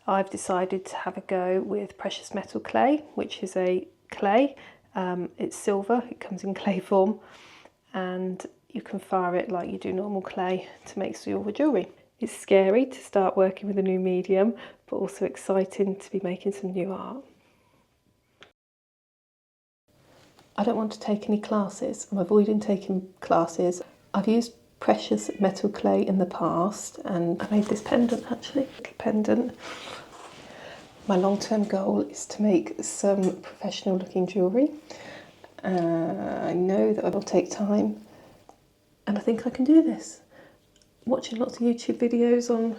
I've decided to have a go with precious metal clay, which is a clay. It's silver, it comes in clay form, and you can fire it like you do normal clay to make silver jewellery. It's scary to start working with a new medium, but also exciting to be making some new art. I don't want to take any classes. I'm avoiding taking classes. I've used precious metal clay in the past, and I made this pendant actually, a little pendant. My long-term goal is to make some professional looking jewellery. I know that it will take time, and I think I can do this. Watching lots of YouTube videos on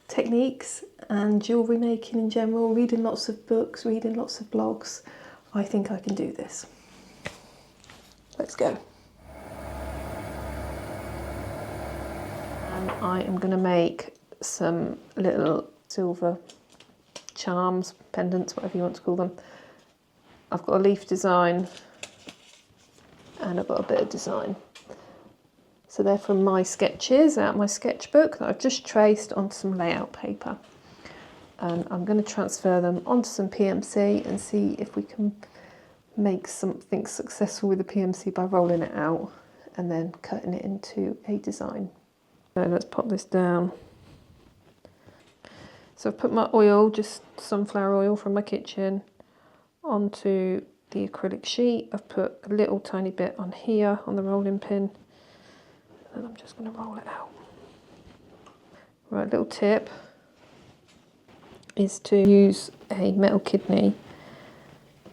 techniques and jewellery making in general, reading lots of books, reading lots of blogs, I think I can do this. Let's go. And I am going to make some little silver charms, pendants, whatever you want to call them. I've got a leaf design and I've got a bit of design. So they're from my sketches out of my sketchbook that I've just traced onto some layout paper. And I'm going to transfer them onto some PMC and see if we can make something successful with the PMC by rolling it out and then cutting it into a design. So let's pop this down. So I've put my oil, just sunflower oil from my kitchen, onto the acrylic sheet. I've put a little tiny bit on here on the rolling pin, and I'm just going to roll it out. Right, little tip is to use a metal kidney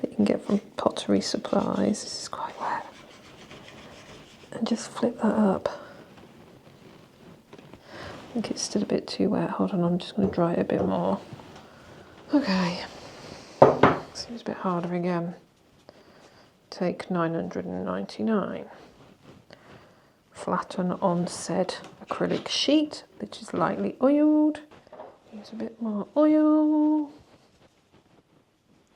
that you can get from pottery supplies. This is quite wet. And just flip that up. I think it's still a bit too wet. Hold on, I'm just going to dry it a bit more. Okay. Seems a bit harder again. Take 999. Flatten on said acrylic sheet, which is lightly oiled. Use a bit more oil.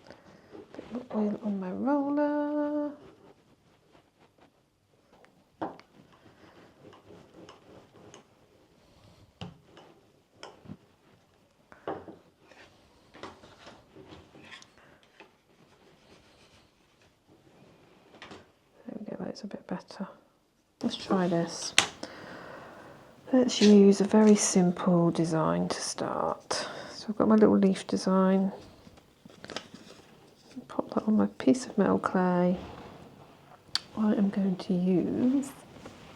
A bit more oil on my roller. There we go, that's a bit better. Let's try this. Let's use a very simple design to start. So I've got my little leaf design. Pop that on my piece of metal clay. I am going to use,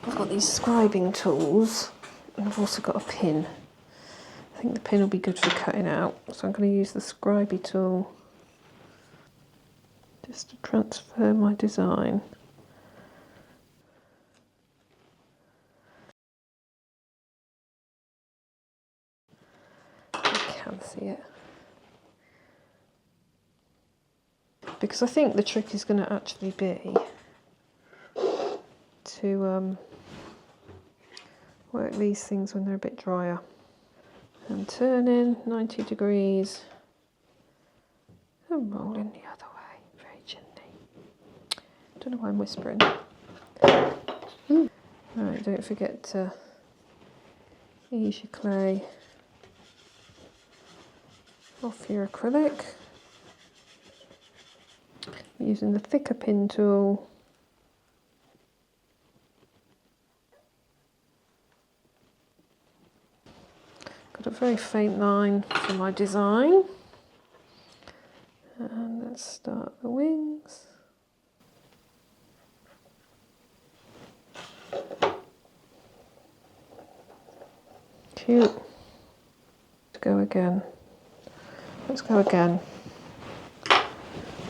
I've got these scribing tools, and I've also got a pin. I think the pin will be good for cutting out, so I'm going to use the scribey tool just to transfer my design. Can see it, because I think the trick is going to actually be to work these things when they're a bit drier and turning 90 degrees and rolling the other way very gently. Don't know why I'm whispering. Right, don't forget to ease your clay off your acrylic. Using the thicker pin tool. Got a very faint line for my design. And let's start the wings. Cute. Let's go again. Let's go again.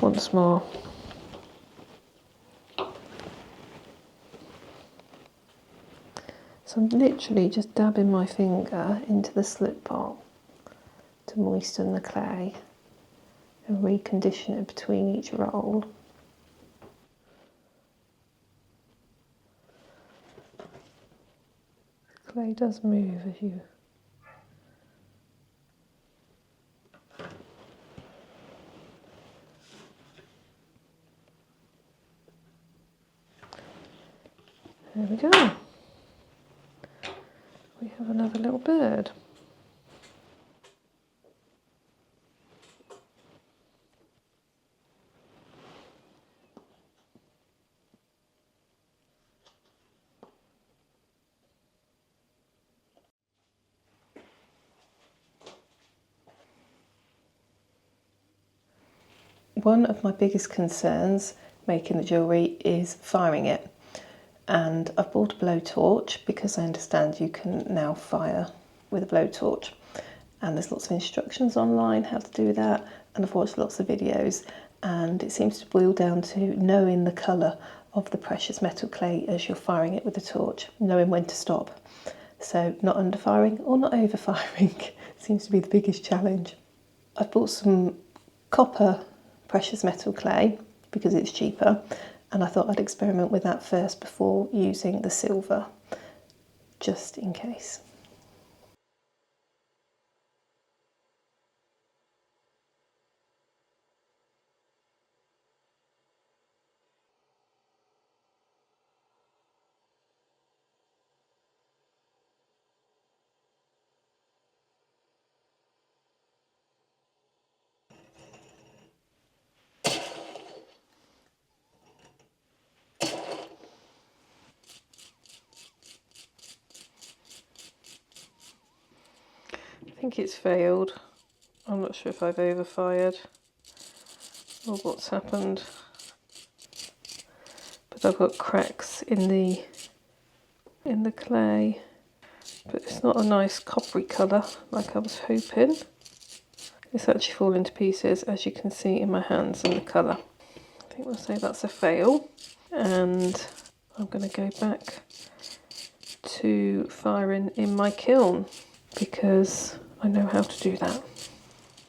Once more. So I'm literally just dabbing my finger into the slip pot to moisten the clay and recondition it between each roll. The clay does move as you there we go. We have another little bird. One of my biggest concerns making the jewellery is firing it, and I've bought a blowtorch because I understand you can now fire with a blowtorch, and there's lots of instructions online how to do that, and I've watched lots of videos, and it seems to boil down to knowing the colour of the precious metal clay as you're firing it with a torch, knowing when to stop. So not under firing or not over firing seems to be the biggest challenge. I've bought some copper precious metal clay because it's cheaper, and I thought I'd experiment with that first before using the silver, just in case. I think it's failed. I'm not sure if I've overfired or what's happened, but I've got cracks in the clay, but it's not a nice coppery colour like I was hoping. It's actually falling to pieces, as you can see in my hands and the colour. I think we'll say that's a fail, and I'm going to go back to firing in my kiln because I know how to do that.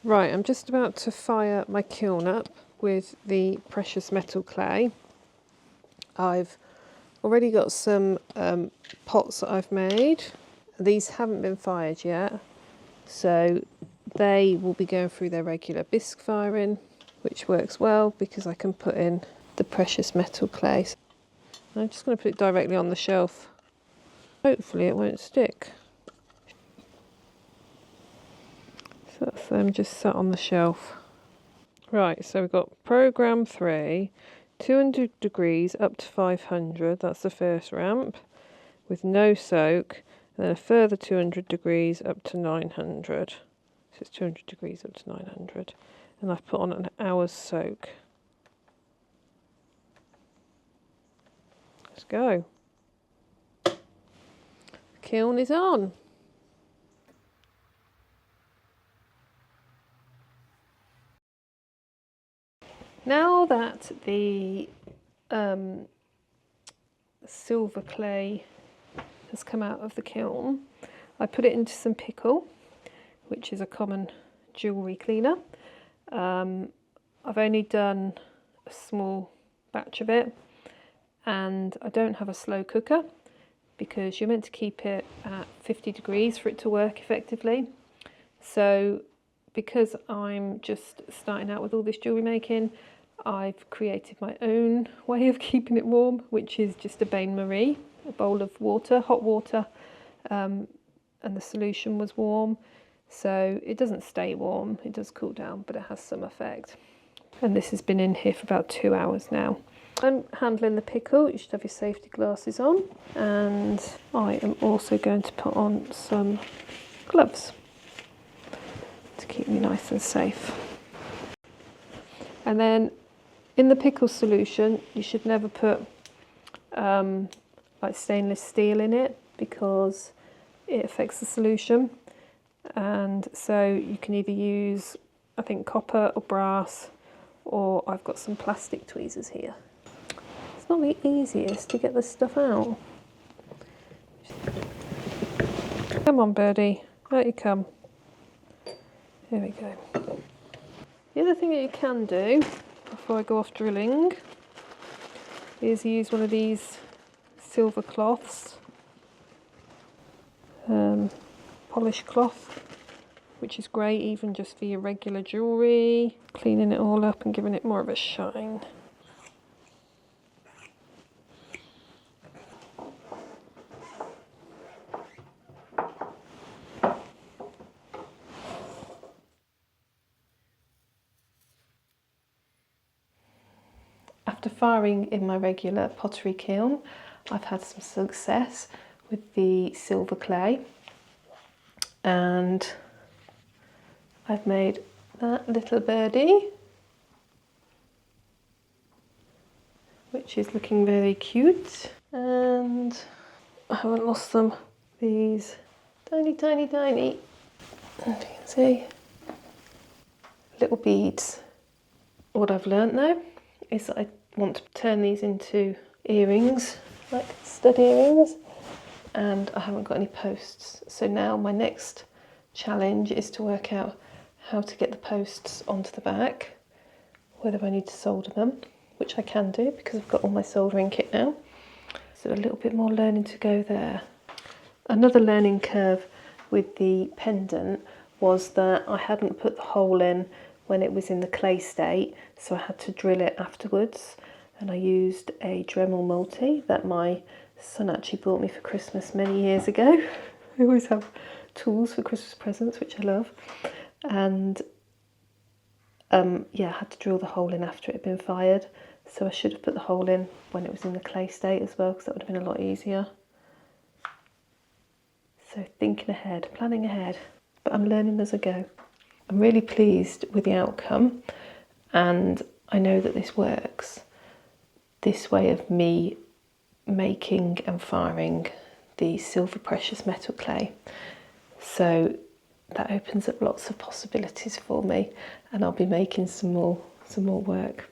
Right, I'm just about to fire my kiln up with the precious metal clay. I've already got some pots that I've made. These haven't been fired yet, so they will be going through their regular bisque firing, which works well because I can put in the precious metal clay. I'm just going to put it directly on the shelf. Hopefully it won't stick. So that's them just sat on the shelf. Right, so we've got program 3, 200 degrees up to 500, that's the first ramp, with no soak, and then a further 200 degrees up to 900. So it's 200 degrees up to 900. And I've put on an hour's soak. Let's go. The kiln is on. Now that the silver clay has come out of the kiln, I put it into some pickle, which is a common jewellery cleaner. I've only done a small batch of it, and I don't have a slow cooker because you're meant to keep it at 50 degrees for it to work effectively. So because I'm just starting out with all this jewellery making, I've created my own way of keeping it warm, which is just a bain-marie, a bowl of water, hot water, and the solution was warm. So it doesn't stay warm, it does cool down, but it has some effect. And this has been in here for about 2 hours now. I'm handling the pickle. You should have your safety glasses on, and I am also going to put on some gloves to keep me nice and safe. And then in the pickle solution, you should never put like stainless steel in it because it affects the solution. And so you can either use, I think, copper or brass, or I've got some plastic tweezers here. It's not the easiest to get this stuff out. Come on, birdie, out you come. Here we go. The other thing that you can do before I go off drilling is use one of these silver cloths, polish cloth, which is great even just for your regular jewellery, cleaning it all up and giving it more of a shine. After firing in my regular pottery kiln, I've had some success with the silver clay, and I've made that little birdie. which is looking very cute. And I haven't lost them. These tiny, tiny, tiny, as you can see, little beads. What I've learnt though is that I want to turn these into earrings, like stud earrings, and I haven't got any posts. So now my next challenge is to work out how to get the posts onto the back, whether I need to solder them, which I can do because I've got all my soldering kit now. So a little bit more learning to go there. Another learning curve with the pendant was that I hadn't put the hole in when it was in the clay state, so I had to drill it afterwards. And I used a Dremel multi that my son actually bought me for Christmas many years ago. I always have tools for Christmas presents, which I love. And yeah, I had to drill the hole in after it had been fired. So I should have put the hole in when it was in the clay state as well, because that would have been a lot easier. So thinking ahead, planning ahead, but I'm learning as I go. I'm really pleased with the outcome, and I know that this works. This way of me making and firing the silver precious metal clay. So that opens up lots of possibilities for me, and I'll be making some more work.